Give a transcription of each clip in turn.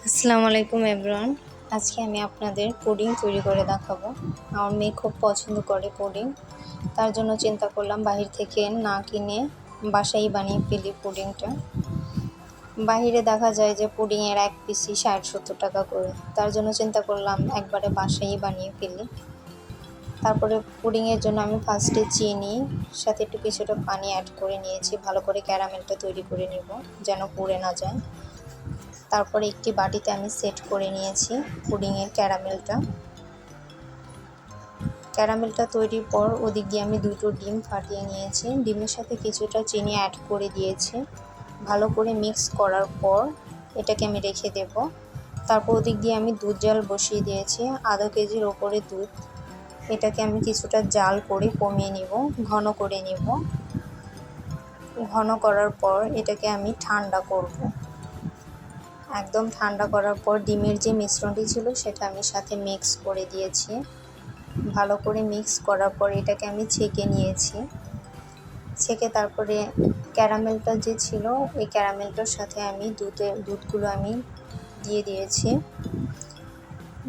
আসসালামু আলাইকুম এভরিওয়ান। আজকে আমি আপনাদের পুডিং তৈরি করে দেখাবো। আমার মেয়ে খুব পছন্দ করে পুডিং, তার জন্য চিন্তা করলাম বাহির থেকে না কিনে বাসায় বানিয়ে ফেলি পুডিংটা। বাহিরে দেখা যায় যে পুডিংয়ের এক পিসই ৬০-৭০ টাকা করে, তার জন্য চিন্তা করলাম একবারে বাসায় বানিয়ে ফেলি। তারপরে পুডিংয়ের জন্য আমি ফার্স্টে চিনি সাথে একটু কিছুটা পানি অ্যাড করে নিয়েছি, ভালো করে ক্যারামেলটা তৈরি করে নেব যেন পুড়ে না যায়। তারপরে একটি বাটিতে আমি সেট করে নিয়েছি পুডিংয়ের ক্যারামেলটা তৈরির পর ওদিক দিয়ে আমি দুটো ডিম ফাটিয়ে নিয়েছি, ডিমের সাথে কিছুটা চিনি অ্যাড করে দিয়েছি। ভালো করে মিক্স করার পর এটাকে আমি রেখে দেব। তারপর ওদিক দিয়ে আমি দুধ জাল বসিয়ে দিয়েছি, আধা কেজির ওপরে দুধ। এটাকে আমি কিছুটা জাল করে কমিয়ে নিব, ঘন করে নিব। ঘন করার পর এটাকে আমি ঠান্ডা করব। একদম ঠান্ডা করার পর ডিমের যে মিশ্রণটি ছিল সেটা আমি সাথে মিক্স করে দিয়েছি। ভালো করে মিক্স করার পর এটাকে আমি ছেঁকে নিয়েছি। ছেঁকে তারপরে ক্যারামেলটা যে ছিল ওই ক্যারামেলটার সাথে আমি দুধগুলো আমি দিয়ে দিয়েছি।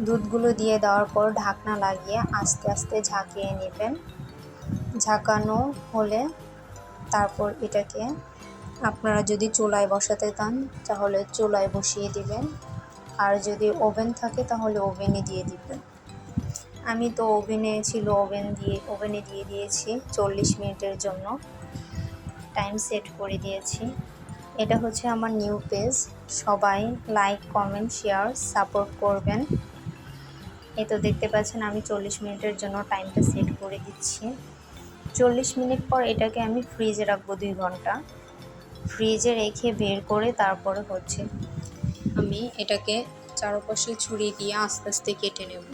দুধগুলো দিয়ে দেওয়ার পর ঢাকনা লাগিয়ে আস্তে আস্তে ঝাঁকিয়ে নেবেন। ঝাঁকানো হলে তারপর এটাকে আপনারা যদি চুলায় বসাতে চান তাহলে চুলায় বসিয়ে দিবেন, আর যদি ওভেন থাকে তাহলে ওভেনে দিয়ে দিবেন। আমি তো ওভেনে দিয়ে দিয়েছি 40 মিনিটের জন্য টাইম সেট করে দিয়েছি। এটা হচ্ছে আমার নিউ পেজ, সবাই লাইক কমেন্ট শেয়ার সাপোর্ট করবেন। এই তো দেখতে পাচ্ছেন আমি 40 মিনিটের জন্য টাইমটা সেট করে দিচ্ছি। 40 মিনিট পর এটাকে আমি ফ্রিজে রাখবো 2 ঘন্টা। ফ্রিজে রেখে বের করে তারপরে হচ্ছে আমি এটাকে চারপাশে ছুরি দিয়ে আস্তে আস্তে কেটে নেব।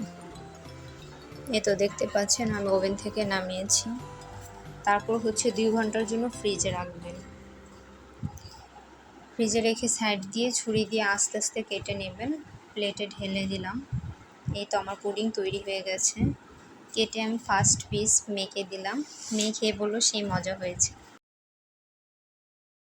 এ তো দেখতে পাচ্ছেন আমি ওভেন থেকে নামিয়েছি। তারপর হচ্ছে 2 ঘন্টার জন্য ফ্রিজে রাখবেন। ফ্রিজে রেখে সাইড দিয়ে ছুরি দিয়ে আস্তে আস্তে কেটে নেবেন। প্লেটে ঢেলে দিলাম। এই তো আমার পুডিং তৈরি হয়ে গেছে। কেটে আমি ফার্স্ট পিস মেখে দিলাম। মেয়ে খেয়ে বলল সেই মজা হয়েছে।